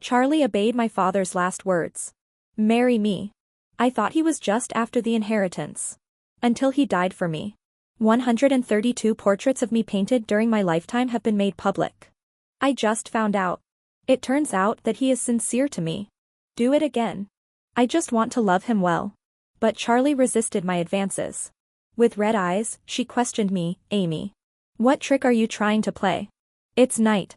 Charlie obeyed my father's last words. Marry me. I thought he was just after the inheritance. Until he died for me. 132 portraits of me painted during my lifetime have been made public. I just found out. It turns out that he is sincere to me. Do it again. I just want to love him well. But Charlie resisted my advances. With red eyes, she questioned me, Amy. What trick are you trying to play? It's night.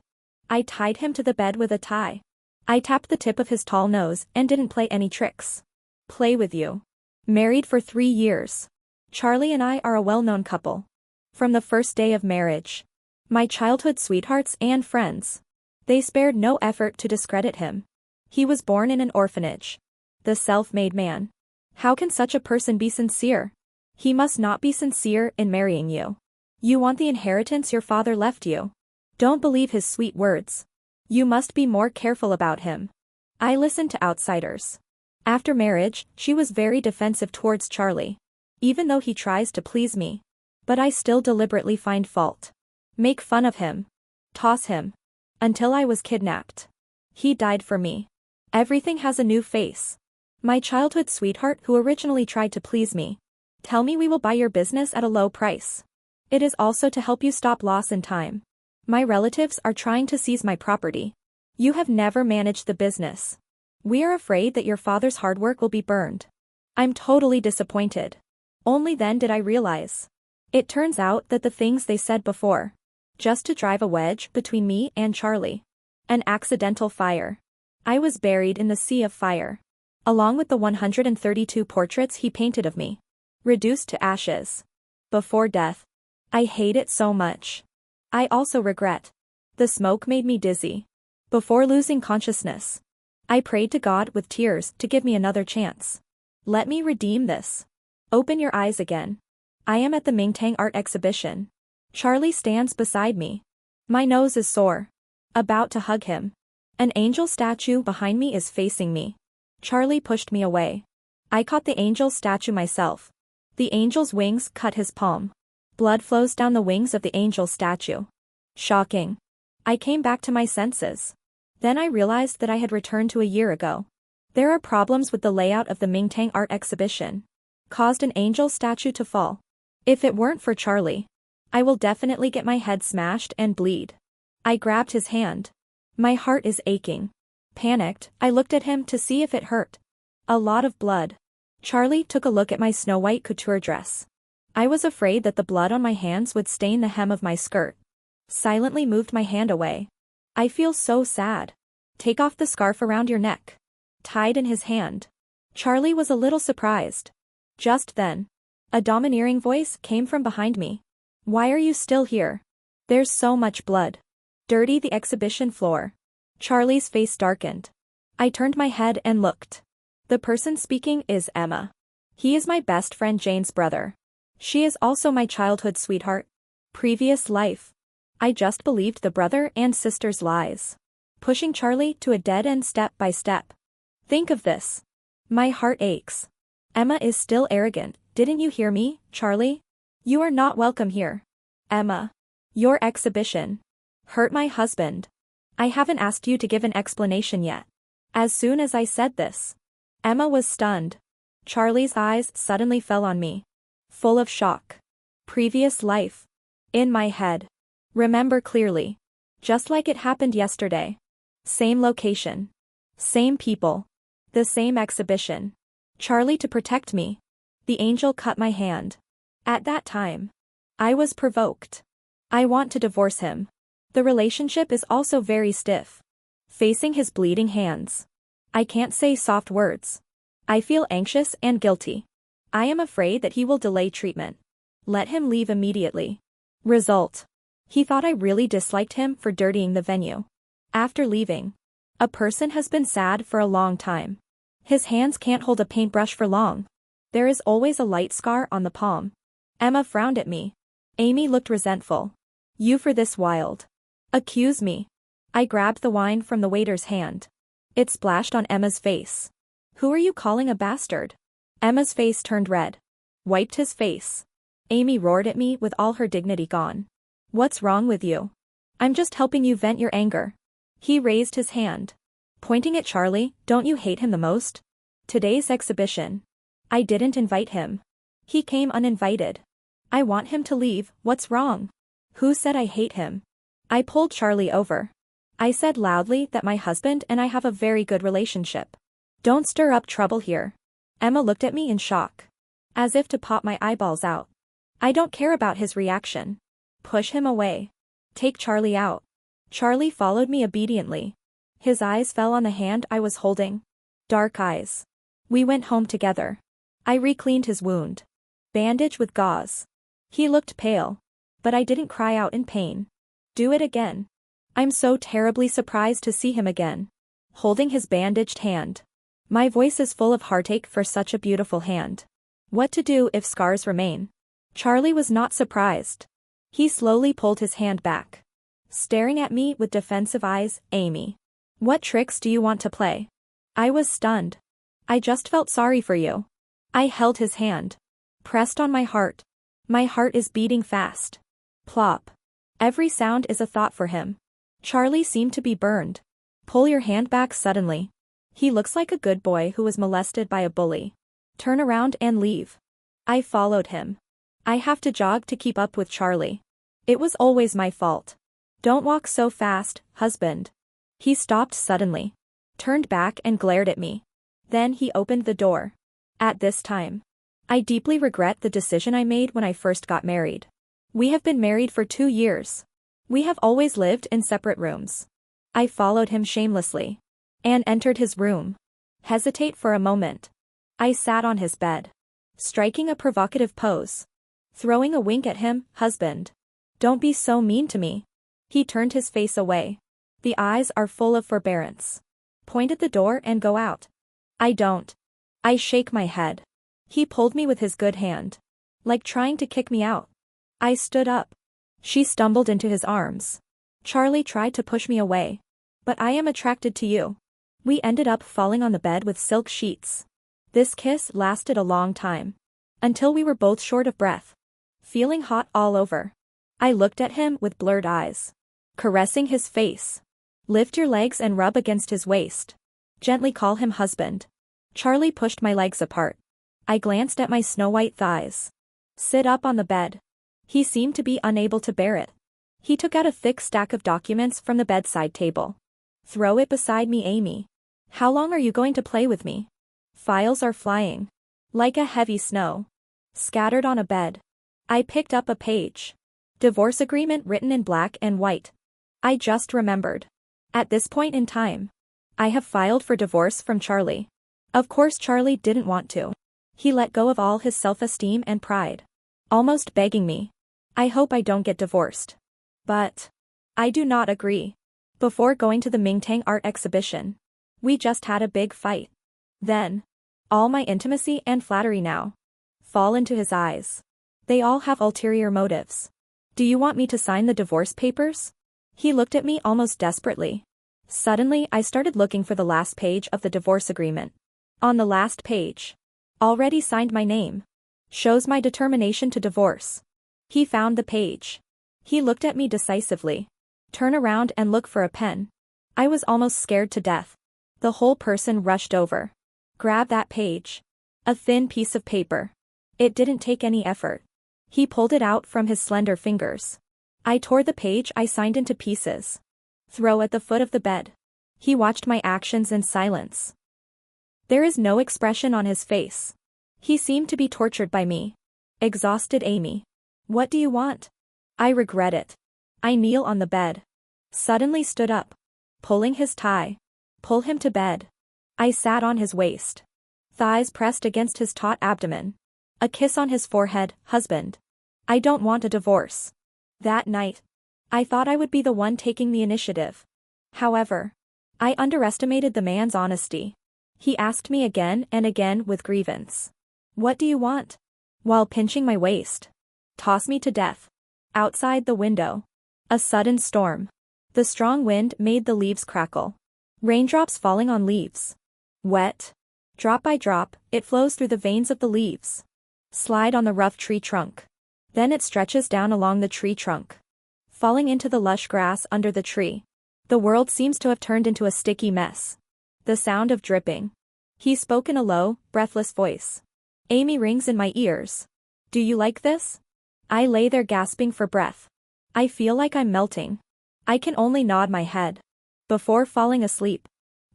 I tied him to the bed with a tie. I tapped the tip of his tall nose and didn't play any tricks. Play with you. Married for 3 years. Charlie and I are a well-known couple. From the first day of marriage. My childhood sweethearts and friends. They spared no effort to discredit him. He was born in an orphanage. The self-made man. How can such a person be sincere? He must not be sincere in marrying you. You want the inheritance your father left you. Don't believe his sweet words. You must be more careful about him. I listened to outsiders. After marriage, she was very defensive towards Charlie. Even though he tries to please me. But I still deliberately find fault. Make fun of him. Toss him. Until I was kidnapped. He died for me. Everything has a new face. My childhood sweetheart who originally tried to please me. Tell me we will buy your business at a low price. It is also to help you stop loss in time. My relatives are trying to seize my property. You have never managed the business. We are afraid that your father's hard work will be burned. I'm totally disappointed. Only then did I realize. It turns out that the things they said before. Just to drive a wedge between me and Charlie. An accidental fire. I was buried in the sea of fire. Along with the 132 portraits he painted of me. Reduced to ashes. Before death. I hate it so much. I also regret. The smoke made me dizzy. Before losing consciousness. I prayed to God with tears to give me another chance. Let me redeem this. Open your eyes again. I am at the Mingtang art exhibition. Charlie stands beside me. My nose is sore. About to hug him. An angel statue behind me is facing me. Charlie pushed me away. I caught the angel statue myself. The angel's wings cut his palm. Blood flows down the wings of the angel statue. Shocking. I came back to my senses. Then I realized that I had returned to a year ago. There are problems with the layout of the Mingtang art exhibition. Caused an angel statue to fall. If it weren't for Charlie, I will definitely get my head smashed and bleed. I grabbed his hand. My heart is aching. Panicked, I looked at him to see if it hurt. A lot of blood. Charlie took a look at my snow-white couture dress. I was afraid that the blood on my hands would stain the hem of my skirt. Silently moved my hand away. I feel so sad. Take off the scarf around your neck. Tied in his hand. Charlie was a little surprised. Just then. A domineering voice came from behind me. Why are you still here? There's so much blood. Dirty the exhibition floor. Charlie's face darkened. I turned my head and looked. The person speaking is Emma. He is my best friend Jane's brother. She is also my childhood sweetheart. Previous life. I just believed the brother and sister's lies. Pushing Charlie to a dead end step by step. Think of this. My heart aches. Emma is still arrogant. Didn't you hear me, Charlie? You are not welcome here. Emma. Your exhibition. Hurt my husband. I haven't asked you to give an explanation yet. As soon as I said this. Emma was stunned. Charlie's eyes suddenly fell on me. Full of shock. Previous life. In my head. Remember clearly. Just like it happened yesterday. Same location. Same people. The same exhibition. Charlie to protect me. The angel cut my hand. At that time. I was provoked. I want to divorce him. The relationship is also very stiff. Facing his bleeding hands. I can't say soft words. I feel anxious and guilty. I am afraid that he will delay treatment. Let him leave immediately. Result. He thought I really disliked him for dirtying the venue. After leaving. A person has been sad for a long time. His hands can't hold a paintbrush for long. There is always a light scar on the palm. Emma frowned at me. Amy looked resentful. You for this wild. Accuse me. I grabbed the wine from the waiter's hand. It splashed on Emma's face. Who are you calling a bastard? Emma's face turned red. Wiped his face. Amy roared at me with all her dignity gone. What's wrong with you? I'm just helping you vent your anger. He raised his hand. pointing at Charlie. Don't you hate him the most? Today's exhibition. I didn't invite him. He came uninvited. I want him to leave. What's wrong? Who said I hate him? I pulled Charlie over. I said loudly that my husband and I have a very good relationship. Don't stir up trouble here. Emma looked at me in shock. As if to pop my eyeballs out. I don't care about his reaction. Push him away. Take Charlie out. Charlie followed me obediently. His eyes fell on the hand I was holding. Dark eyes. We went home together. I re-cleaned his wound. Bandage with gauze. He looked pale. But I didn't cry out in pain. Do it again. I'm so terribly surprised to see him again. Holding his bandaged hand. My voice is full of heartache for such a beautiful hand. What to do if scars remain? Charlie was not surprised. He slowly pulled his hand back. Staring at me with defensive eyes. Amy. What tricks do you want to play? I was stunned. I just felt sorry for you. I held his hand. Pressed on my heart. My heart is beating fast. Plop. Every sound is a thought for him. Charlie seemed to be burned. Pull your hand back suddenly. He looks like a good boy who was molested by a bully. Turn around and leave. I followed him. I have to jog to keep up with Charlie. It was always my fault. Don't walk so fast, husband. He stopped suddenly. Turned back and glared at me. Then he opened the door. At this time. I deeply regret the decision I made when I first got married. We have been married for 2 years. We have always lived in separate rooms. I followed him shamelessly. And entered his room. Hesitate for a moment. I sat on his bed. Striking a provocative pose. Throwing a wink at him. Husband. Don't be so mean to me. He turned his face away. The eyes are full of forbearance. Point at the door and go out. I don't. I shake my head. He pulled me with his good hand. Like trying to kick me out. I stood up. She stumbled into his arms. Charlie tried to push me away. But I am attracted to you. We ended up falling on the bed with silk sheets. This kiss lasted a long time. Until we were both short of breath. Feeling hot all over. I looked at him with blurred eyes. Caressing his face. Lift your legs and rub against his waist. Gently call him husband. Charlie pushed my legs apart. I glanced at my snow-white thighs. Sit up on the bed. He seemed to be unable to bear it. He took out a thick stack of documents from the bedside table. Throw it beside me, Amy. How long are you going to play with me? Files are flying. Like a heavy snow. Scattered on a bed. I picked up a page. Divorce agreement written in black and white. I just remembered. At this point in time. I have filed for divorce from Charlie. Of course Charlie didn't want to. He let go of all his self-esteem and pride. Almost begging me. I hope I don't get divorced. But. I do not agree. Before going to the Mingtang art exhibition. We just had a big fight. Then. All my intimacy and flattery now. Fall into his eyes. They all have ulterior motives. Do you want me to sign the divorce papers? He looked at me almost desperately. Suddenly I started looking for the last page of the divorce agreement. On the last page. Already signed my name. Shows my determination to divorce. He found the page. He looked at me decisively. Turn around and look for a pen. I was almost scared to death. The whole person rushed over. Grab that page. A thin piece of paper. It didn't take any effort. He pulled it out from his slender fingers. I tore the page I signed into pieces. Throw at the foot of the bed. He watched my actions in silence. There is no expression on his face. He seemed to be tortured by me. Exhausted Amy. What do you want? I regret it. I kneel on the bed. Suddenly stood up. Pulling his tie. Pull him to bed. I sat on his waist. Thighs pressed against his taut abdomen. A kiss on his forehead. Husband. I don't want a divorce. That night. I thought I would be the one taking the initiative. However. I underestimated the man's honesty. He asked me again and again with grievance. What do you want? While pinching my waist. Toss me to death. Outside the window. A sudden storm. The strong wind made the leaves crackle. Raindrops falling on leaves. Wet. Drop by drop, it flows through the veins of the leaves. Slide on the rough tree trunk. Then it stretches down along the tree trunk. Falling into the lush grass under the tree. The world seems to have turned into a sticky mess. The sound of dripping. He spoke in a low, breathless voice. Amy rings in my ears. Do you like this? I lay there gasping for breath. I feel like I'm melting. I can only nod my head. Before falling asleep,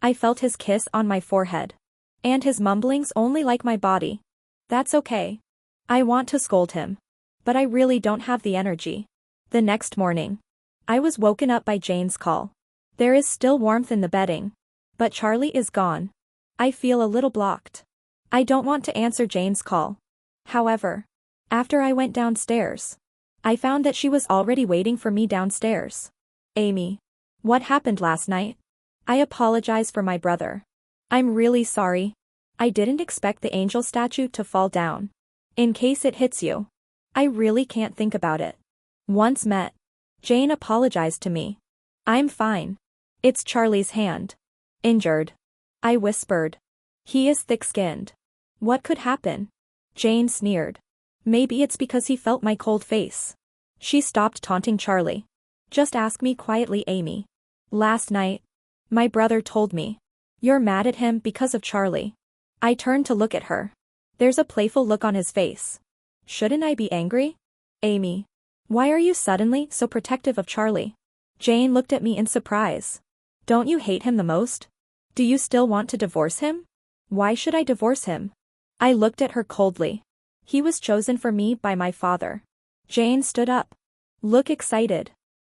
I felt his kiss on my forehead. And his mumblings only like my body. That's okay. I want to scold him. But I really don't have the energy. The next morning, I was woken up by Jane's call. There is still warmth in the bedding. But Charlie is gone. I feel a little blocked. I don't want to answer Jane's call. However, after I went downstairs, I found that she was already waiting for me downstairs. Amy. What happened last night? I apologize for my brother. I'm really sorry. I didn't expect the angel statue to fall down. In case it hits you. I really can't think about it. Once met. Jane apologized to me. I'm fine. It's Charlie's hand. Injured. I whispered. He is thick-skinned. What could happen? Jane sneered. Maybe it's because he felt my cold face. She stopped taunting Charlie. Just ask me quietly, Amy. Last night, my brother told me. You're mad at him because of Charlie. I turned to look at her. There's a playful look on his face. Shouldn't I be angry? Amy. Why are you suddenly so protective of Charlie? Jane looked at me in surprise. Don't you hate him the most? Do you still want to divorce him? Why should I divorce him? I looked at her coldly. He was chosen for me by my father. Jane stood up. Look excited.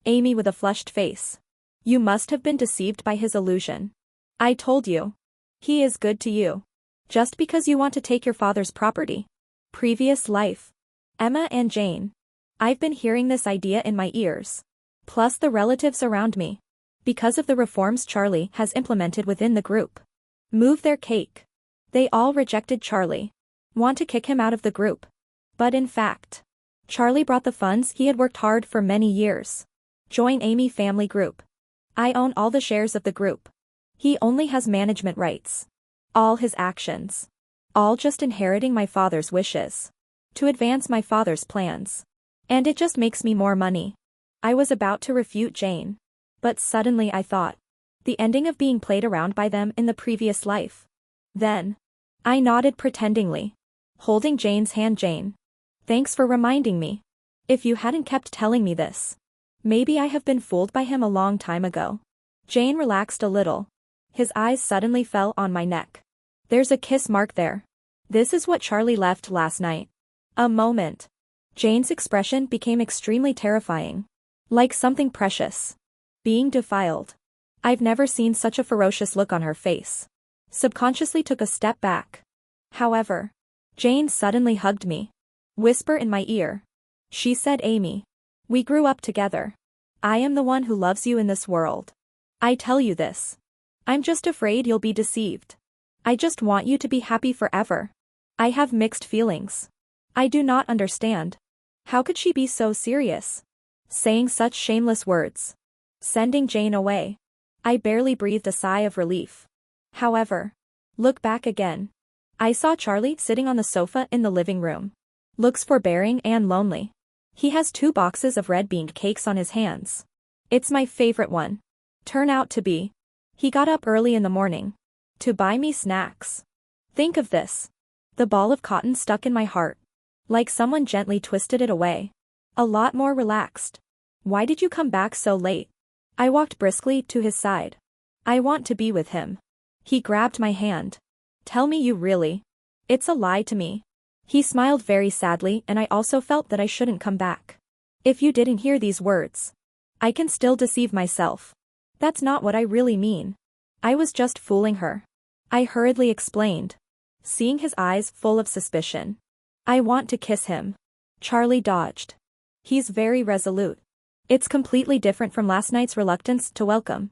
Amy with a flushed face. You must have been deceived by his illusion. I told you. He is good to you. Just because you want to take your father's property. Previous life. Emma and Jane. I've been hearing this idea in my ears. Plus the relatives around me. Because of the reforms Charlie has implemented within the group. Move their cake. They all rejected Charlie. Want to kick him out of the group. But in fact, Charlie brought the funds he had worked hard for many years. Join Amy family group. I own all the shares of the group. He only has management rights. All his actions. All just inheriting my father's wishes. To advance my father's plans. And it just makes me more money. I was about to refute Jane. But suddenly I thought. The ending of being played around by them in the previous life. Then. I nodded pretendingly. Holding Jane's hand. Jane. Thanks for reminding me. If you hadn't kept telling me this. Maybe I have been fooled by him a long time ago. Jane relaxed a little. His eyes suddenly fell on my neck. There's a kiss mark there. This is what Charlie left last night. A moment. Jane's expression became extremely terrifying. Like something precious. Being defiled. I've never seen such a ferocious look on her face. Subconsciously took a step back. However, Jane suddenly hugged me. Whisper in my ear. She said, Amy. We grew up together. I am the one who loves you in this world. I tell you this. I'm just afraid you'll be deceived. I just want you to be happy forever. I have mixed feelings. I do not understand. How could she be so serious? Saying such shameless words. Sending Jane away. I barely breathed a sigh of relief. However, look back again. I saw Charlie sitting on the sofa in the living room. Looks forbearing and lonely. He has 2 boxes of red bean cakes on his hands. It's my favorite one. Turn out to be. He got up early in the morning. To buy me snacks. Think of this. The ball of cotton stuck in my heart. Like someone gently twisted it away. A lot more relaxed. Why did you come back so late? I walked briskly to his side. I want to be with him. He grabbed my hand. Tell me you really. It's a lie to me. He smiled very sadly, and I also felt that I shouldn't come back. If you didn't hear these words. I can still deceive myself. That's not what I really mean. I was just fooling her. I hurriedly explained. Seeing his eyes full of suspicion. I want to kiss him. Charlie dodged. He's very resolute. It's completely different from last night's reluctance to welcome.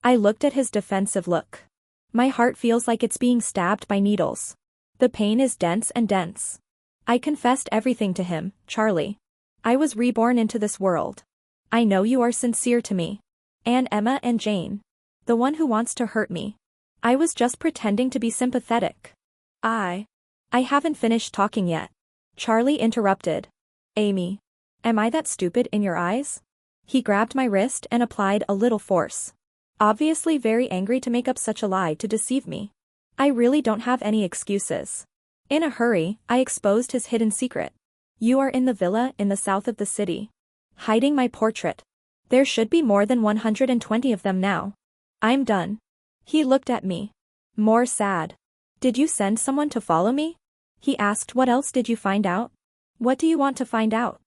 I looked at his defensive look. My heart feels like it's being stabbed by needles. The pain is dense and dense. I confessed everything to him, Charlie. I was reborn into this world. I know you are sincere to me. And Emma and Jane. The one who wants to hurt me. I was just pretending to be sympathetic. I haven't finished talking yet. Charlie interrupted. Amy. Am I that stupid in your eyes? He grabbed my wrist and applied a little force. obviously very angry to make up such a lie to deceive me. I really don't have any excuses. In a hurry, I exposed his hidden secret. You are in the villa in the south of the city. Hiding my portrait. There should be more than 120 of them now. I'm done. He looked at me. More sad. Did you send someone to follow me? He asked. What else did you find out? What do you want to find out?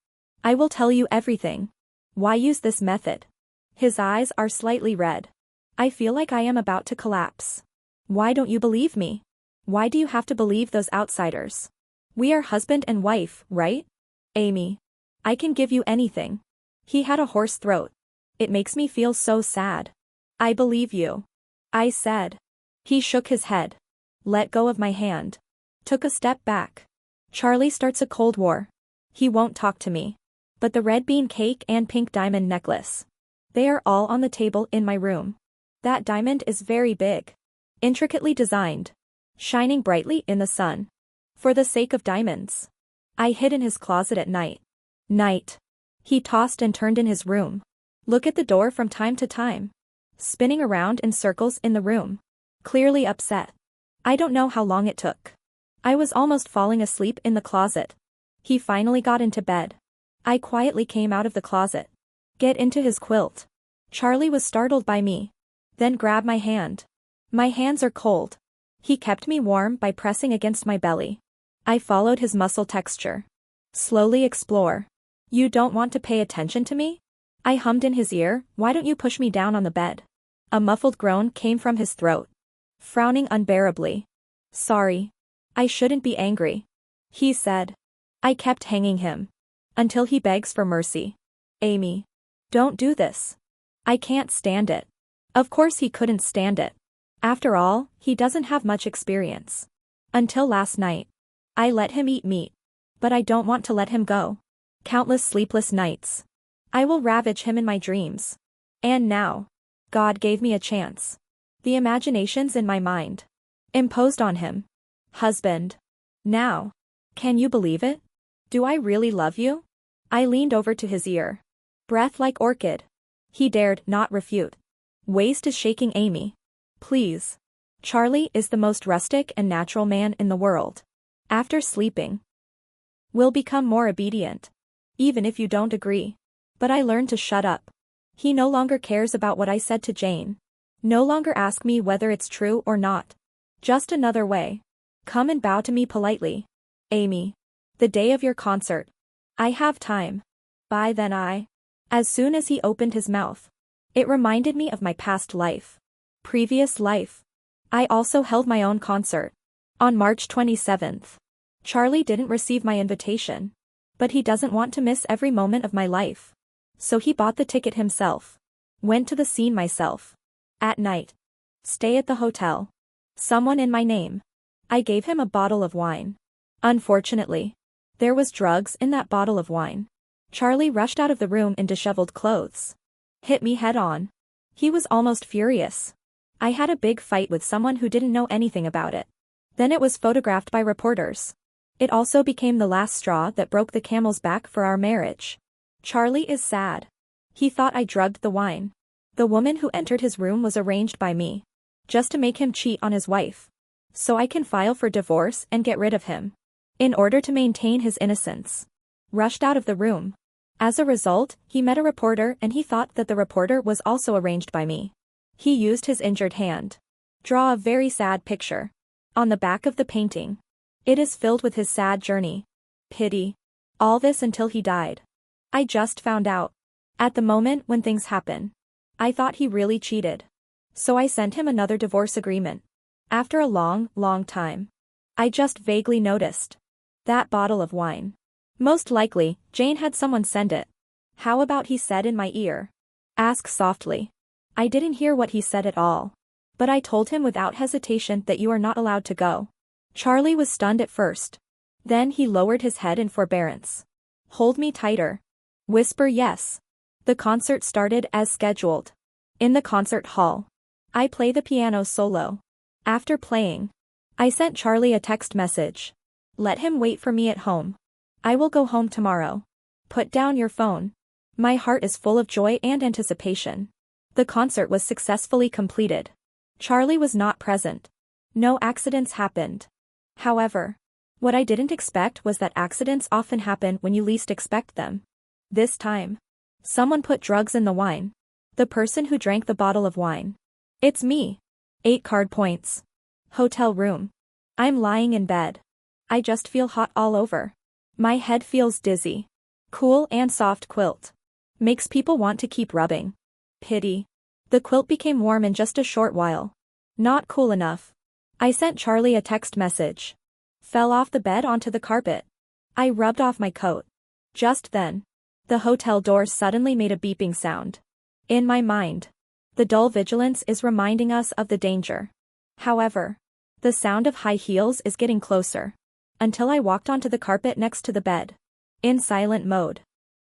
I will tell you everything. Why use this method? His eyes are slightly red. I feel like I am about to collapse. Why don't you believe me? Why do you have to believe those outsiders? We are husband and wife, right? Amy. I can give you anything. He had a hoarse throat. It makes me feel so sad. I believe you. I said. He shook his head. Let go of my hand. Took a step back. Charlie starts a cold war. He won't talk to me. But the red bean cake and pink diamond necklace. They are all on the table in my room. That diamond is very big. Intricately designed. Shining brightly in the sun. For the sake of diamonds. I hid in his closet at night. Night. He tossed and turned in his room. Look at the door from time to time. Spinning around in circles in the room. Clearly upset. I don't know how long it took. I was almost falling asleep in the closet. He finally got into bed. I quietly came out of the closet. Get into his quilt. Charlie was startled by me. Then grabbed my hand. My hands are cold. He kept me warm by pressing against my belly. I followed his muscle texture. Slowly explore. You don't want to pay attention to me? I hummed in his ear. Why don't you push me down on the bed? A muffled groan came from his throat. Frowning unbearably. Sorry. I shouldn't be angry. He said. I kept hanging him. Until he begs for mercy. Amy. Don't do this. I can't stand it. Of course he couldn't stand it. After all, he doesn't have much experience. Until last night. I let him eat meat. But I don't want to let him go. Countless sleepless nights. I will ravage him in my dreams. And now. God gave me a chance. The imaginations in my mind. Imposed on him. Husband. Now. Can you believe it? Do I really love you? I leaned over to his ear. Breath like orchid. He dared not refute. Waist is shaking. Amy. Please. Charlie is the most rustic and natural man in the world. After sleeping. Will become more obedient. Even if you don't agree. But I learned to shut up. He no longer cares about what I said to Jane. No longer ask me whether it's true or not. Just another way. Come and bow to me politely. Amy. The day of your concert. I have time. By then As soon as he opened his mouth. It reminded me of my past life. Previous life. I also held my own concert. On March 27th. Charlie didn't receive my invitation. But he doesn't want to miss every moment of my life. So he bought the ticket himself. Went to the scene myself. At night. Stay at the hotel. Someone in my name. I gave him a bottle of wine. Unfortunately. There was drugs in that bottle of wine. Charlie rushed out of the room in disheveled clothes. Hit me head on. He was almost furious. I had a big fight with someone who didn't know anything about it. Then it was photographed by reporters. It also became the last straw that broke the camel's back for our marriage. Charlie is sad. He thought I drugged the wine. The woman who entered his room was arranged by me. Just to make him cheat on his wife. So I can file for divorce and get rid of him. In order to maintain his innocence. Rushed out of the room. As a result, he met a reporter and he thought that the reporter was also arranged by me. He used his injured hand. Draw a very sad picture. On the back of the painting. It is filled with his sad journey. Pity. All this until he died. I just found out. At the moment when things happen. I thought he really cheated. So I sent him another divorce agreement. After a long, long time. I just vaguely noticed. That bottle of wine. Most likely, Jane had someone send it. How about he said in my ear? Ask softly. I didn't hear what he said at all. But I told him without hesitation that you are not allowed to go. Charlie was stunned at first. Then he lowered his head in forbearance. Hold me tighter. Whisper yes. The concert started as scheduled. In the concert hall. I play the piano solo. After playing. I sent Charlie a text message. Let him wait for me at home. I will go home tomorrow. Put down your phone. My heart is full of joy and anticipation. The concert was successfully completed. Charlie was not present. No accidents happened. However, what I didn't expect was that accidents often happen when you least expect them. This time, someone put drugs in the wine. The person who drank the bottle of wine. It's me. 8 card points. Hotel room. I'm lying in bed. I just feel hot all over. My head feels dizzy. Cool and soft quilt. Makes people want to keep rubbing. Pity. The quilt became warm in just a short while. Not cool enough. I sent Charlie a text message. Fell off the bed onto the carpet. I rubbed off my coat. Just then, the hotel door suddenly made a beeping sound. In my mind, the dull vigilance is reminding us of the danger. However, the sound of high heels is getting closer. Until I walked onto the carpet next to the bed. In silent mode.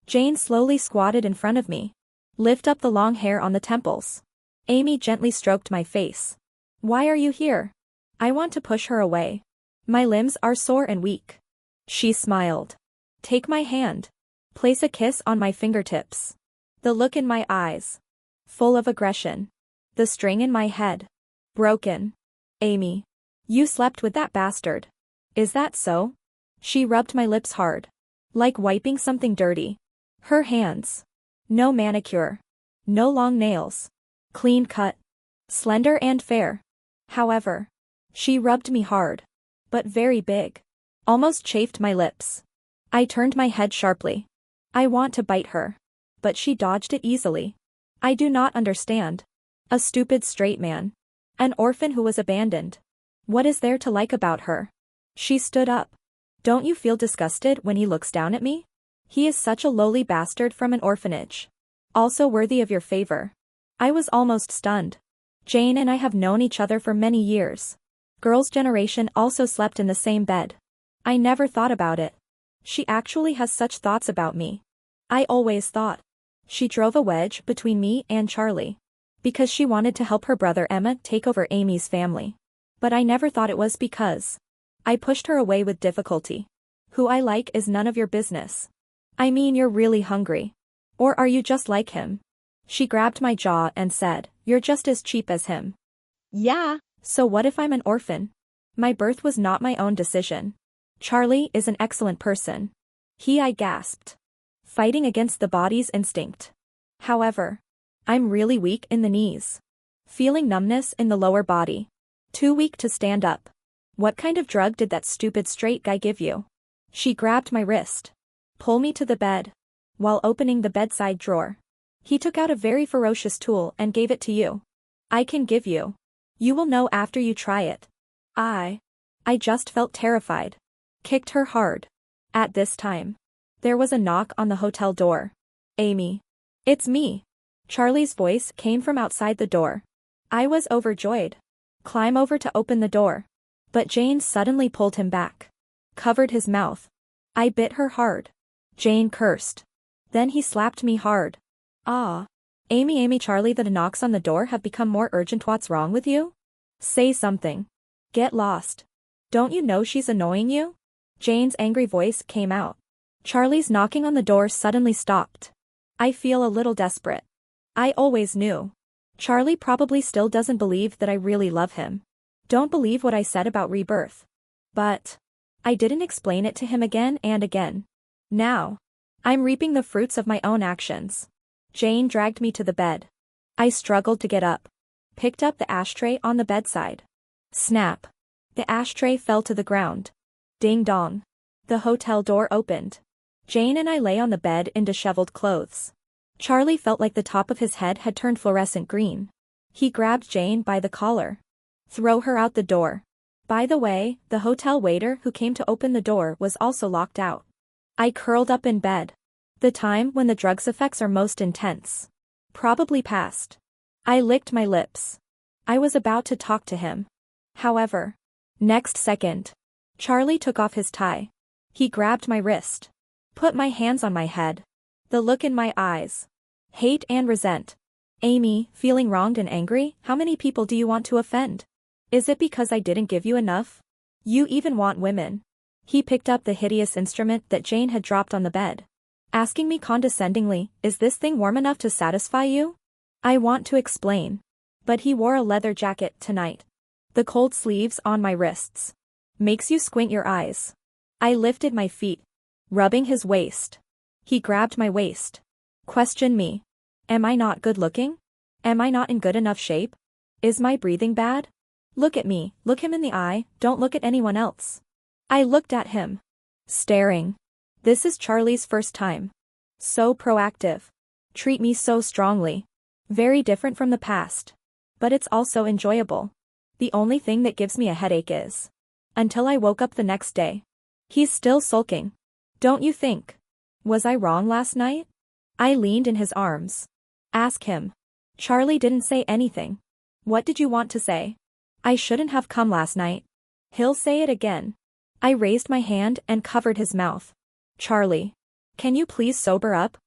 Jane slowly squatted in front of me. Lift up the long hair on the temples. Amy gently stroked my face. Why are you here? I want to push her away. My limbs are sore and weak. She smiled. Take my hand. Place a kiss on my fingertips. The look in my eyes. Full of aggression. The string in my head. Broken. Amy. You slept with that bastard. Is that so? She rubbed my lips hard. Like wiping something dirty. Her hands. No manicure. No long nails. Clean cut. Slender and fair. However, she rubbed me hard. But very big. Almost chafed my lips. I turned my head sharply. I want to bite her. But she dodged it easily. I do not understand. A stupid straight man. An orphan who was abandoned. What is there to like about her? She stood up. Don't you feel disgusted when he looks down at me? He is such a lowly bastard from an orphanage. Also worthy of your favor. I was almost stunned. Jane and I have known each other for many years. Girls' generation also slept in the same bed. I never thought about it. She actually has such thoughts about me. I always thought. She drove a wedge between me and Charlie. Because she wanted to help her brother Emma take over Amy's family. But I never thought it was because. I pushed her away with difficulty. Who I like is none of your business. I mean, you're really hungry. Or are you just like him? She grabbed my jaw and said, you're just as cheap as him. Yeah. So what if I'm an orphan? My birth was not my own decision. Charlie is an excellent person. I gasped. Fighting against the body's instinct. However, I'm really weak in the knees. Feeling numbness in the lower body. Too weak to stand up. What kind of drug did that stupid straight guy give you? She grabbed my wrist. Pull me to the bed. While opening the bedside drawer. He took out a very ferocious tool and gave it to you. I can give you. You will know after you try it. I just felt terrified. Kicked her hard. At this time, there was a knock on the hotel door. Amy. It's me. Charlie's voice came from outside the door. I was overjoyed. Climb over to open the door. But Jane suddenly pulled him back. Covered his mouth. I bit her hard. Jane cursed. Then he slapped me hard. Ah. Amy, Charlie, the knocks on the door have become more urgent. What's wrong with you? Say something. Get lost. Don't you know she's annoying you? Jane's angry voice came out. Charlie's knocking on the door suddenly stopped. I feel a little desperate. I always knew. Charlie probably still doesn't believe that I really love him. Don't believe what I said about rebirth. But I didn't explain it to him again and again. Now, I'm reaping the fruits of my own actions. Jane dragged me to the bed. I struggled to get up. Picked up the ashtray on the bedside. Snap. The ashtray fell to the ground. Ding dong. The hotel door opened. Jane and I lay on the bed in disheveled clothes. Charlie felt like the top of his head had turned fluorescent green. He grabbed Jane by the collar. Throw her out the door. By the way, the hotel waiter who came to open the door was also locked out. I curled up in bed. The time when the drug's effects are most intense. Probably passed. I licked my lips. I was about to talk to him. However, next second, Charlie took off his tie. He grabbed my wrist. Put my hands on my head. The look in my eyes. Hate and resent. Amy, feeling wronged and angry, how many people do you want to offend? Is it because I didn't give you enough? You even want women. He picked up the hideous instrument that Jane had dropped on the bed. Asking me condescendingly, is this thing warm enough to satisfy you? I want to explain. But he wore a leather jacket tonight. The cold sleeves on my wrists. Makes you squint your eyes. I lifted my feet, rubbing his waist. He grabbed my waist. Questioned me. Am I not good looking? Am I not in good enough shape? Is my breathing bad? Look at me, look him in the eye, don't look at anyone else. I looked at him. Staring. This is Charlie's first time. So proactive. Treat me so strongly. Very different from the past. But it's also enjoyable. The only thing that gives me a headache is. Until I woke up the next day. He's still sulking. Don't you think? Was I wrong last night? I leaned in his arms. Ask him. Charlie didn't say anything. What did you want to say? I shouldn't have come last night. He'll say it again. I raised my hand and covered his mouth. Charlie. Can you please sober up?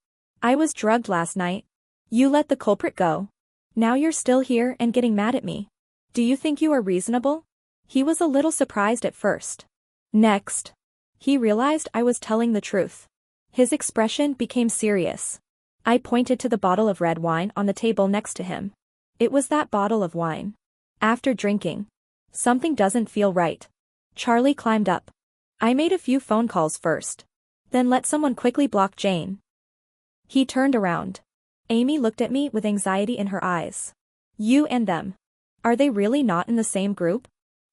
I was drugged last night. You let the culprit go. Now you're still here and getting mad at me. Do you think you are reasonable? He was a little surprised at first. Next. He realized I was telling the truth. His expression became serious. I pointed to the bottle of red wine on the table next to him. It was that bottle of wine. After drinking. Something doesn't feel right. Charlie climbed up. I made a few phone calls first. Then let someone quickly block Jane. He turned around. Amy looked at me with anxiety in her eyes. You and them. Are they really not in the same group?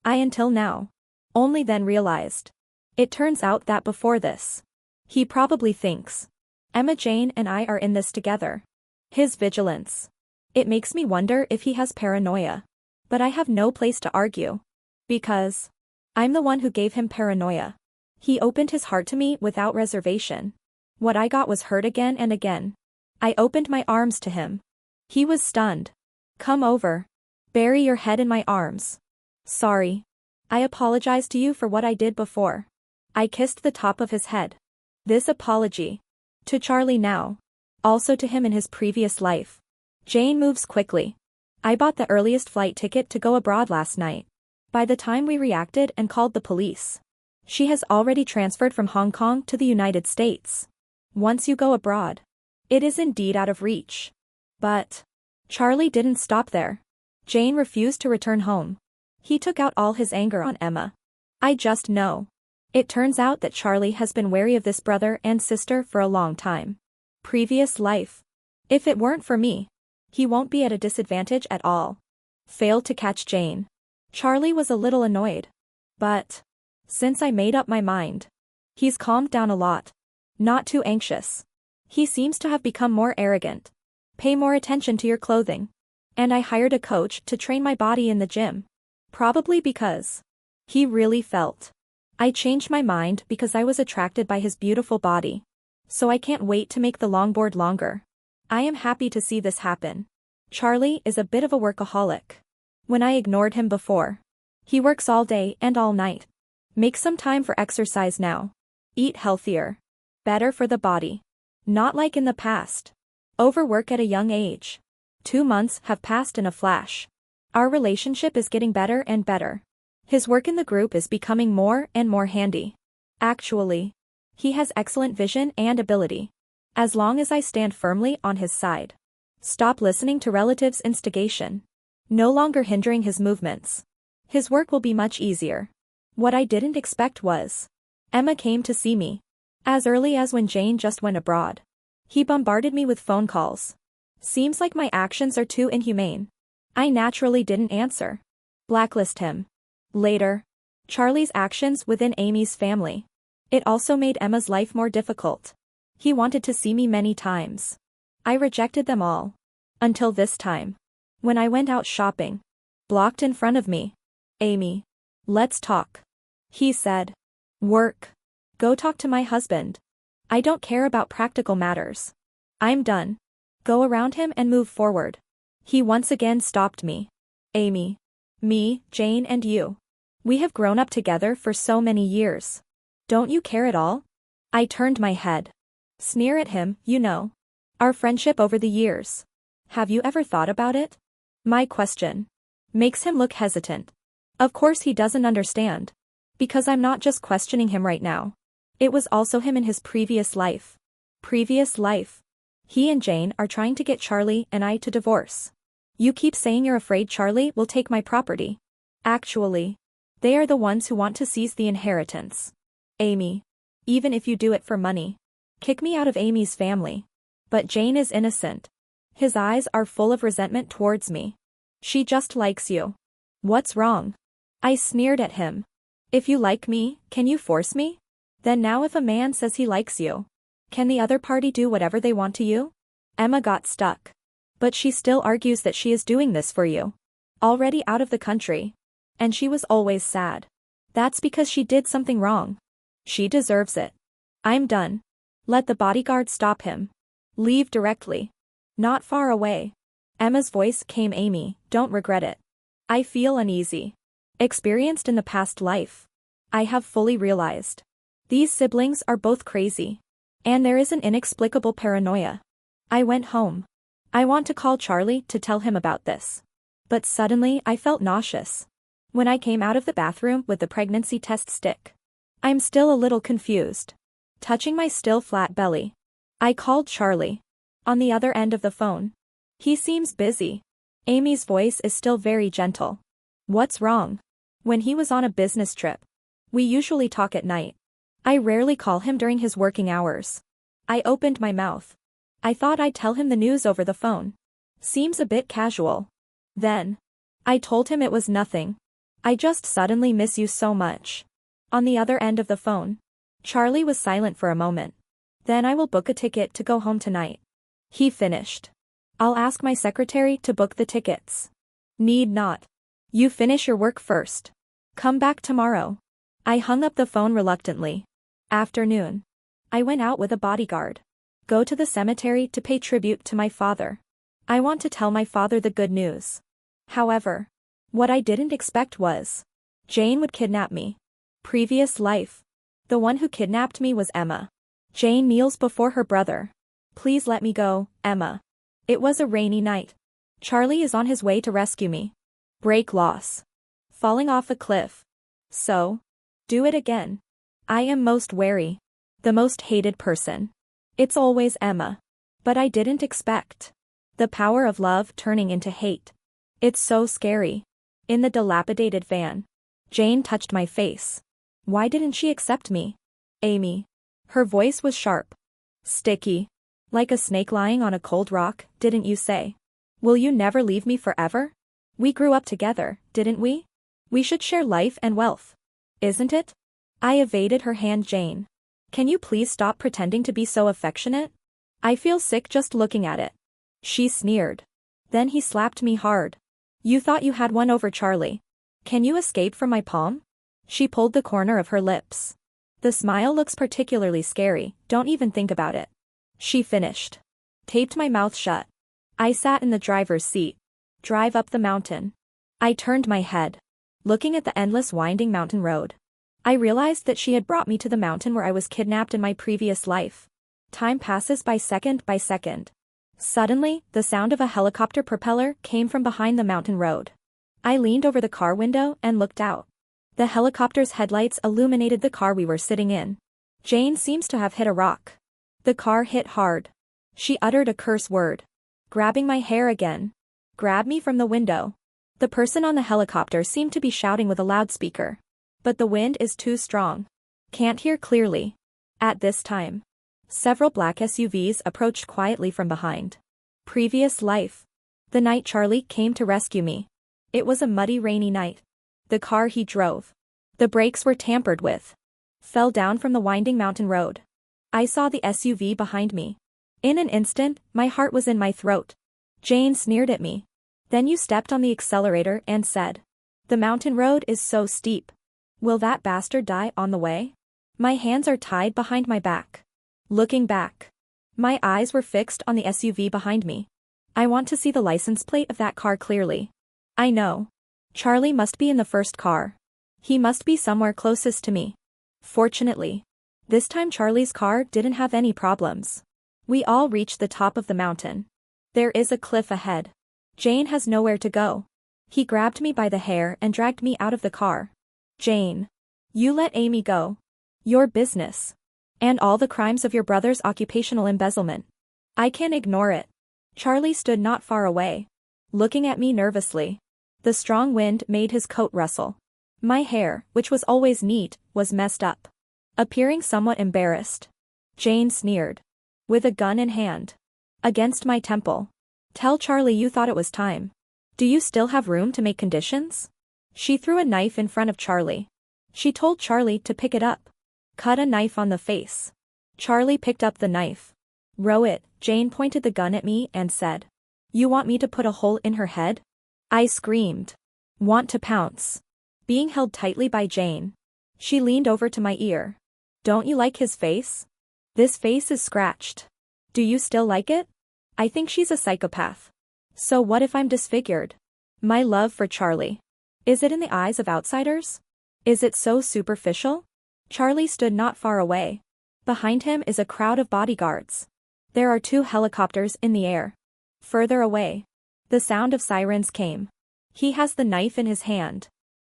I until now. Only then realized. It turns out that before this. He probably thinks. Emma Jane and I are in this together. His vigilance. It makes me wonder if he has paranoia. But I have no place to argue. Because. I'm the one who gave him paranoia. He opened his heart to me without reservation. What I got was hurt again and again. I opened my arms to him. He was stunned. Come over. Bury your head in my arms. Sorry. I apologize to you for what I did before. I kissed the top of his head. This apology. To Charlie now. Also to him in his previous life. Jane moves quickly. I bought the earliest flight ticket to go abroad last night. By the time we reacted and called the police. She has already transferred from Hong Kong to the United States. Once you go abroad. It is indeed out of reach. But. Charlie didn't stop there. Jane refused to return home. He took out all his anger on Emma. I just know. It turns out that Charlie has been wary of this brother and sister for a long time. Previous life. If it weren't for me. He won't be at a disadvantage at all. Failed to catch Jane. Charlie was a little annoyed. But. Since I made up my mind. He's calmed down a lot. Not too anxious. He seems to have become more arrogant. Pay more attention to your clothing. And I hired a coach to train my body in the gym. Probably because. He really felt. I changed my mind because I was attracted by his beautiful body. So I can't wait to make the longboard longer. I am happy to see this happen. Charlie is a bit of a workaholic. When I ignored him before. He works all day and all night. Make some time for exercise now. Eat healthier. Better for the body. Not like in the past. Overwork at a young age. 2 months have passed in a flash. Our relationship is getting better and better. His work in the group is becoming more and more handy. Actually. He has excellent vision and ability. As long as I stand firmly on his side. Stop listening to relatives' instigation. No longer hindering his movements. His work will be much easier. What I didn't expect was. Emma came to see me. As early as when Jane just went abroad. He bombarded me with phone calls. Seems like my actions are too inhumane. I naturally didn't answer. Blacklist him. Later. Charlie's actions within Amy's family. It also made Emma's life more difficult. He wanted to see me many times. I rejected them all. Until this time. When I went out shopping. Blocked in front of me. Amy. Let's talk. He said. Work. Go talk to my husband. I don't care about practical matters. I'm done. Go around him and move forward. He once again stopped me. Amy. Me, Jane and you. We have grown up together for so many years. Don't you care at all? I turned my head. Sneer at him, you know. Our friendship over the years. Have you ever thought about it? My question. Makes him look hesitant. Of course he doesn't understand. Because I'm not just questioning him right now. It was also him in his previous life. Previous life. He and Jane are trying to get Charlie and I to divorce. You keep saying you're afraid Charlie will take my property. Actually, they are the ones who want to seize the inheritance. Amy. Even if you do it for money. Kick me out of Amy's family. But Jane is innocent. His eyes are full of resentment towards me. She just likes you. What's wrong? I sneered at him. If you like me, can you force me? Then now if a man says he likes you, can the other party do whatever they want to you? Emma got stuck. But she still argues that she is doing this for you. Already out of the country. And she was always sad. That's because she did something wrong. She deserves it. I'm done. Let the bodyguard stop him. Leave directly. Not far away. Emma's voice came. Amy, don't regret it. I feel uneasy. Experienced in the past life. I have fully realized. These siblings are both crazy. And there is an inexplicable paranoia. I went home. I want to call Charlie to tell him about this. But suddenly I felt nauseous. When I came out of the bathroom with the pregnancy test stick. I'm still a little confused. Touching my still flat belly. I called Charlie. On the other end of the phone. He seems busy. Amy's voice is still very gentle. What's wrong? When he was on a business trip. We usually talk at night. I rarely call him during his working hours. I opened my mouth. I thought I'd tell him the news over the phone. Seems a bit casual. Then. I told him it was nothing. I just suddenly miss you so much. On the other end of the phone. Charlie was silent for a moment. Then I will book a ticket to go home tonight. He finished. I'll ask my secretary to book the tickets. Need not. You finish your work first. Come back tomorrow. I hung up the phone reluctantly. Afternoon. I went out with a bodyguard. Go to the cemetery to pay tribute to my father. I want to tell my father the good news. However, what I didn't expect was Jane would kidnap me. Previous life. The one who kidnapped me was Emma. Jane kneels before her brother. Please let me go, Emma. It was a rainy night. Charlie is on his way to rescue me. Break loss. Falling off a cliff. So. Do it again. I am most wary. The most hated person. It's always Emma. But I didn't expect. The power of love turning into hate. It's so scary. In the dilapidated van. Jane touched my face. Why didn't she accept me? Amy. Her voice was sharp. Sticky. Like a snake lying on a cold rock, didn't you say? Will you never leave me forever? We grew up together, didn't we? We should share life and wealth. Isn't it? I evaded her hand. Jane. Can you please stop pretending to be so affectionate? I feel sick just looking at it. She sneered. Then he slapped me hard. You thought you had one over Charlie. Can you escape from my palm? She pulled the corner of her lips. The smile looks particularly scary, don't even think about it. She finished. Taped my mouth shut. I sat in the driver's seat. Drive up the mountain. I turned my head. Looking at the endless winding mountain road. I realized that she had brought me to the mountain where I was kidnapped in my previous life. Time passes by second by second. Suddenly, the sound of a helicopter propeller came from behind the mountain road. I leaned over the car window and looked out. The helicopter's headlights illuminated the car we were sitting in. Jane seems to have hit a rock. The car hit hard. She uttered a curse word. Grabbing my hair again. Grab me from the window. The person on the helicopter seemed to be shouting with a loudspeaker. But the wind is too strong. Can't hear clearly. At this time. Several black SUVs approached quietly from behind. Previous life. The night Charlie came to rescue me. It was a muddy rainy night. The car he drove. The brakes were tampered with. Fell down from the winding mountain road. I saw the SUV behind me. In an instant, my heart was in my throat. Jane sneered at me. Then you stepped on the accelerator and said. The mountain road is so steep. Will that bastard die on the way? My hands are tied behind my back. Looking back. My eyes were fixed on the SUV behind me. I want to see the license plate of that car clearly. I know. Charlie must be in the first car. He must be somewhere closest to me. Fortunately. This time Charlie's car didn't have any problems. We all reached the top of the mountain. There is a cliff ahead. Jane has nowhere to go. He grabbed me by the hair and dragged me out of the car. Jane. You let Amy go. Your business. And all the crimes of your brother's occupational embezzlement. I can't ignore it. Charlie stood not far away, looking at me nervously. The strong wind made his coat rustle. My hair, which was always neat, was messed up. Appearing somewhat embarrassed, Jane sneered, with a gun in hand, against my temple. Tell Charlie you thought it was time. Do you still have room to make conditions? She threw a knife in front of Charlie. She told Charlie to pick it up. Cut a knife on the face. Charlie picked up the knife. Row it. Jane pointed the gun at me and said, "You want me to put a hole in her head?" I screamed. Want to pounce. Being held tightly by Jane. She leaned over to my ear. Don't you like his face? This face is scratched. Do you still like it? I think she's a psychopath. So what if I'm disfigured? My love for Charlie. Is it in the eyes of outsiders? Is it so superficial? Charlie stood not far away. Behind him is a crowd of bodyguards. There are 2 helicopters in the air. Further away, the sound of sirens came. He has the knife in his hand.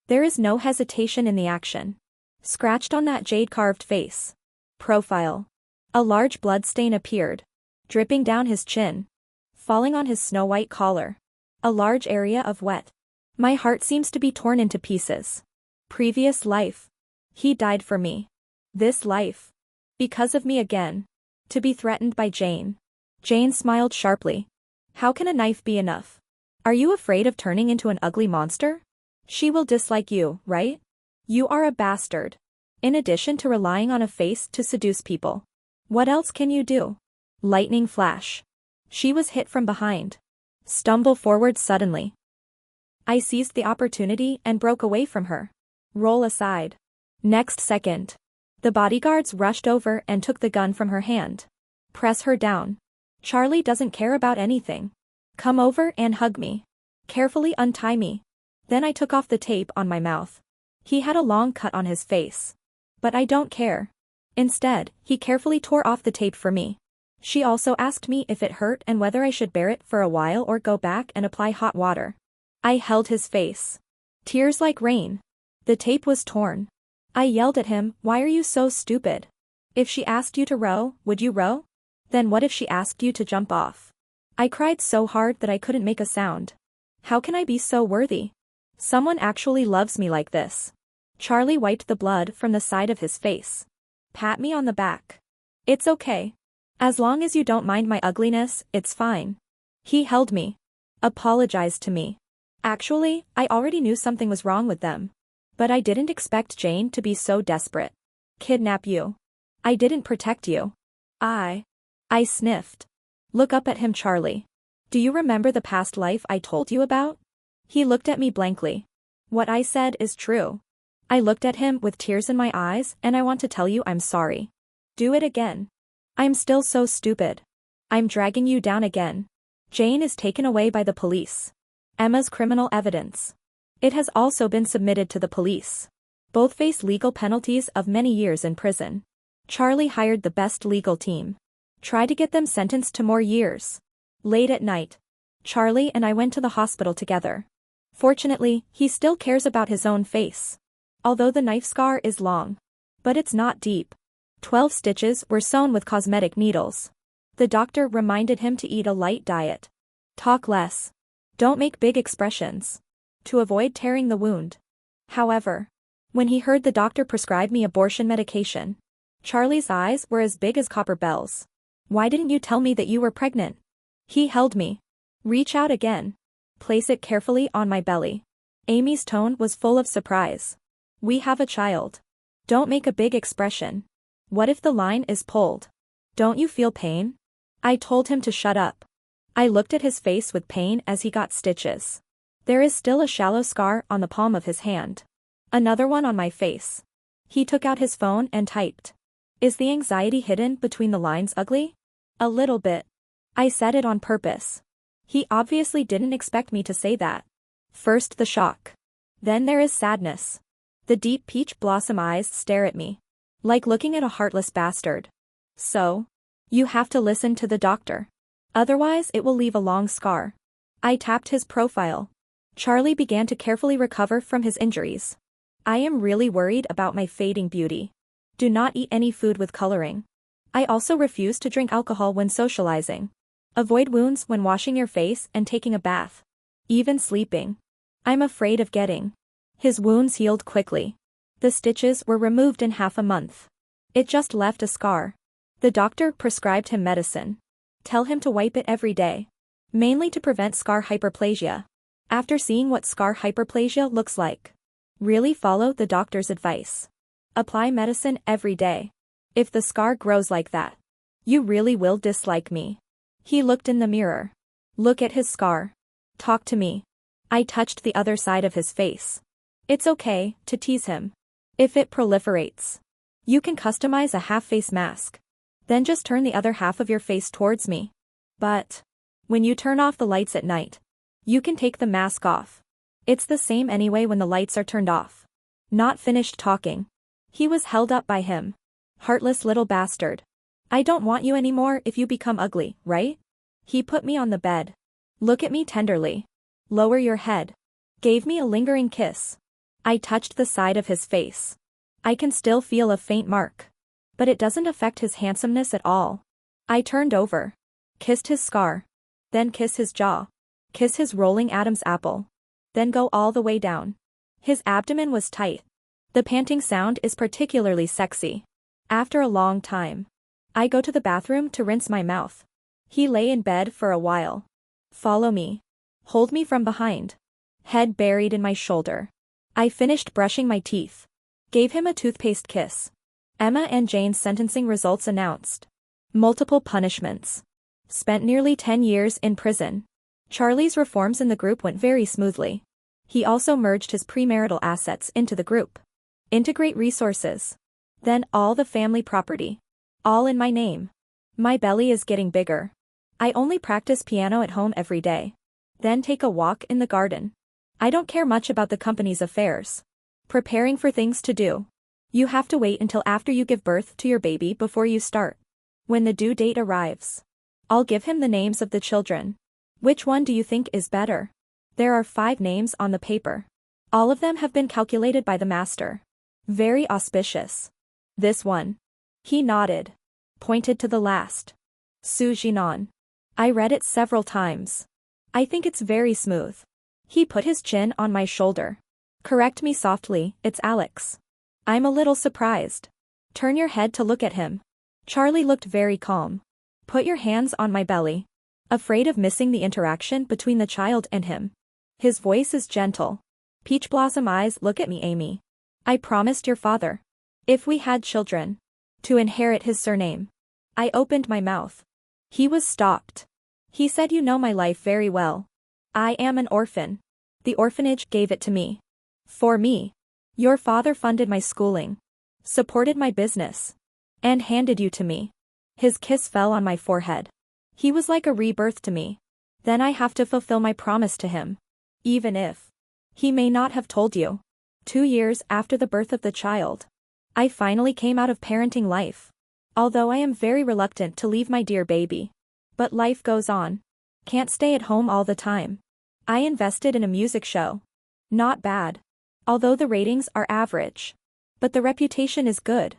There is no hesitation in the action. Scratched on that jade-carved face. Profile. A large bloodstain appeared, dripping down his chin, falling on his snow-white collar. A large area of wet. My heart seems to be torn into pieces. Previous life. He died for me. This life. Because of me again. To be threatened by Jane. Jane smiled sharply. How can a knife be enough? Are you afraid of turning into an ugly monster? She will dislike you, right? You are a bastard. In addition to relying on a face to seduce people. What else can you do? Lightning flash. She was hit from behind. Stumble forward suddenly. I seized the opportunity and broke away from her. Roll aside. Next second. The bodyguards rushed over and took the gun from her hand. Press her down. Charlie doesn't care about anything. Come over and hug me. Carefully untie me. Then I took off the tape on my mouth. He had a long cut on his face. But I don't care. Instead, he carefully tore off the tape for me. She also asked me if it hurt and whether I should bear it for a while or go back and apply hot water. I held his face. Tears like rain. The tape was torn. I yelled at him, "Why are you so stupid? If she asked you to row, would you row? Then what if she asked you to jump off?" I cried so hard that I couldn't make a sound. How can I be so worthy? Someone actually loves me like this. Charlie wiped the blood from the side of his face. Pat me on the back. It's okay. As long as you don't mind my ugliness, it's fine. He held me. Apologized to me. Actually, I already knew something was wrong with them. But I didn't expect Jane to be so desperate. Kidnap you. I didn't protect you. I sniffed. Look up at him, Charlie. Do you remember the past life I told you about? He looked at me blankly. What I said is true. I looked at him with tears in my eyes and I want to tell you I'm sorry. Do it again. I'm still so stupid. I'm dragging you down again. Jane is taken away by the police. Emma's criminal evidence. It has also been submitted to the police. Both face legal penalties of many years in prison. Charlie hired the best legal team. Try to get them sentenced to more years. Late at night, Charlie and I went to the hospital together. Fortunately, he still cares about his own face. Although the knife scar is long. But it's not deep. 12 stitches were sewn with cosmetic needles. The doctor reminded him to eat a light diet. Talk less. Don't make big expressions. To avoid tearing the wound. However, when he heard the doctor prescribe me abortion medication, Charlie's eyes were as big as copper bells. Why didn't you tell me that you were pregnant? He held me. Reach out again. Place it carefully on my belly. Amy's tone was full of surprise. We have a child. Don't make a big expression. What if the line is pulled? Don't you feel pain? I told him to shut up. I looked at his face with pain as he got stitches. There is still a shallow scar on the palm of his hand. Another one on my face. He took out his phone and typed. Is the anxiety hidden between the lines ugly? A little bit. I said it on purpose. He obviously didn't expect me to say that. First the shock. Then there is sadness. The deep peach blossom eyes stare at me. Like looking at a heartless bastard. So, you have to listen to the doctor. Otherwise it will leave a long scar. I tapped his profile. Charlie began to carefully recover from his injuries. I am really worried about my fading beauty. Do not eat any food with coloring. I also refuse to drink alcohol when socializing. Avoid wounds when washing your face and taking a bath. Even sleeping. I'm afraid of getting. His wounds healed quickly. The stitches were removed in half a month. It just left a scar. The doctor prescribed him medicine. Tell him to wipe it every day. Mainly to prevent scar hyperplasia. After seeing what scar hyperplasia looks like, really follow the doctor's advice. Apply medicine every day. If the scar grows like that, you really will dislike me. He looked in the mirror. Look at his scar. Talk to me. I touched the other side of his face. It's okay to tease him. If it proliferates, you can customize a half-face mask. Then just turn the other half of your face towards me. But when you turn off the lights at night, you can take the mask off. It's the same anyway when the lights are turned off. Not finished talking. He was held up by him. Heartless little bastard. I don't want you anymore if you become ugly, right? He put me on the bed. Look at me tenderly. Lower your head. Gave me a lingering kiss. I touched the side of his face. I can still feel a faint mark. But it doesn't affect his handsomeness at all. I turned over. Kissed his scar. Then kiss his jaw. Kiss his rolling Adam's apple. Then go all the way down. His abdomen was tight. The panting sound is particularly sexy. After a long time, I go to the bathroom to rinse my mouth. He lay in bed for a while. Follow me. Hold me from behind. Head buried in my shoulder. I finished brushing my teeth. Gave him a toothpaste kiss. Emma and Jane's sentencing results announced. Multiple punishments. Spent nearly 10 years in prison. Charlie's reforms in the group went very smoothly. He also merged his premarital assets into the group. Integrate resources. Then all the family property. All in my name. My belly is getting bigger. I only practice piano at home every day. Then take a walk in the garden. I don't care much about the company's affairs. Preparing for things to do. You have to wait until after you give birth to your baby before you start. When the due date arrives, I'll give him the names of the children. Which one do you think is better? There are 5 names on the paper. All of them have been calculated by the master. Very auspicious. This one. He nodded. Pointed to the last. Su Jinan. I read it several times. I think it's very smooth. He put his chin on my shoulder. Correct me softly, it's Alex. I'm a little surprised. Turn your head to look at him. Charlie looked very calm. Put your hands on my belly. Afraid of missing the interaction between the child and him. His voice is gentle. Peach blossom eyes, look at me, Amy. I promised your father, if we had children, to inherit his surname. I opened my mouth. He was stopped. He said, you know my life very well. I am an orphan. The orphanage gave it to me. For me. Your father funded my schooling. Supported my business. And handed you to me. His kiss fell on my forehead. He was like a rebirth to me. Then I have to fulfill my promise to him. Even if he may not have told you. 2 years after the birth of the child, I finally came out of parenting life. Although I am very reluctant to leave my dear baby. But life goes on. Can't stay at home all the time. I invested in a music show. Not bad. Although the ratings are average. But the reputation is good.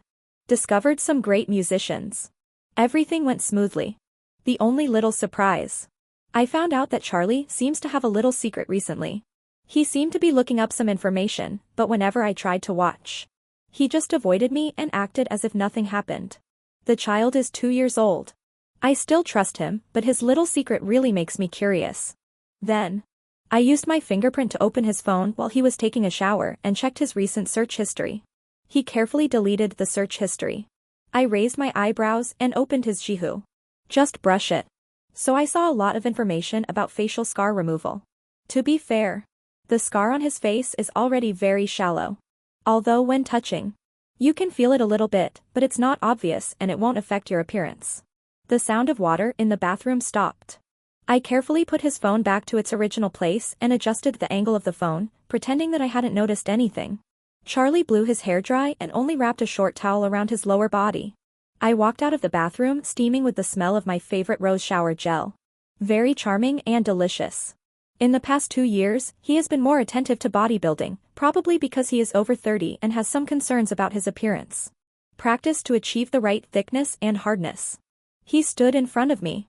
Discovered some great musicians. Everything went smoothly. The only little surprise. I found out that Charlie seems to have a little secret recently. He seemed to be looking up some information, but whenever I tried to watch, he just avoided me and acted as if nothing happened. The child is 2 years old. I still trust him, but his little secret really makes me curious. Then, I used my fingerprint to open his phone while he was taking a shower and checked his recent search history. He carefully deleted the search history. I raised my eyebrows and opened his Jihu. Just brush it. So I saw a lot of information about facial scar removal. To be fair, the scar on his face is already very shallow. Although when touching, you can feel it a little bit, but it's not obvious and it won't affect your appearance. The sound of water in the bathroom stopped. I carefully put his phone back to its original place and adjusted the angle of the phone, pretending that I hadn't noticed anything. Charlie blew his hair dry and only wrapped a short towel around his lower body. I walked out of the bathroom steaming with the smell of my favorite rose shower gel. Very charming and delicious. In the past 2 years, he has been more attentive to bodybuilding, probably because he is over 30 and has some concerns about his appearance. Practice to achieve the right thickness and hardness. He stood in front of me.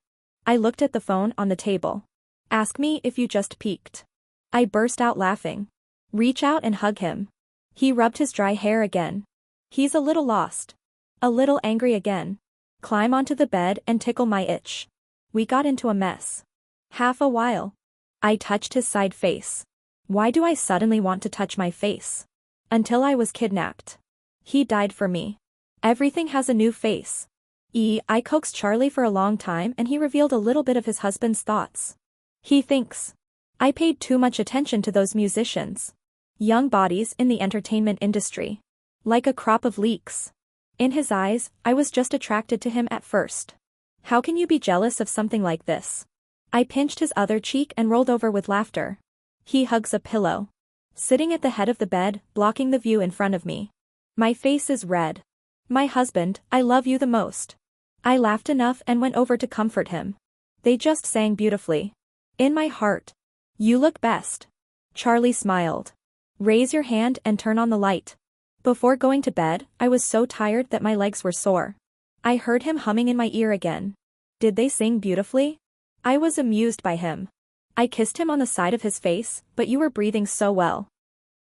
I looked at the phone on the table. Ask me if you just peeked. I burst out laughing. Reach out and hug him. He rubbed his dry hair again. He's a little lost. A little angry again. Climb onto the bed and tickle my itch. We got into a mess. Half a while. I touched his side face. Why do I suddenly want to touch my face? Until I was kidnapped. He died for me. Everything has a new face. I coaxed Charlie for a long time and he revealed a little bit of his husband's thoughts. He thinks I paid too much attention to those musicians. Young bodies in the entertainment industry. Like a crop of leeks. In his eyes, I was just attracted to him at first. How can you be jealous of something like this? I pinched his other cheek and rolled over with laughter. He hugs a pillow. Sitting at the head of the bed, blocking the view in front of me. My face is red. My husband, I love you the most. I laughed enough and went over to comfort him. They just sang beautifully. In my heart. You look best. Charlie smiled. Raise your hand and turn on the light. Before going to bed, I was so tired that my legs were sore. I heard him humming in my ear again. Did they sing beautifully? I was amused by him. I kissed him on the side of his face, but you were breathing so well.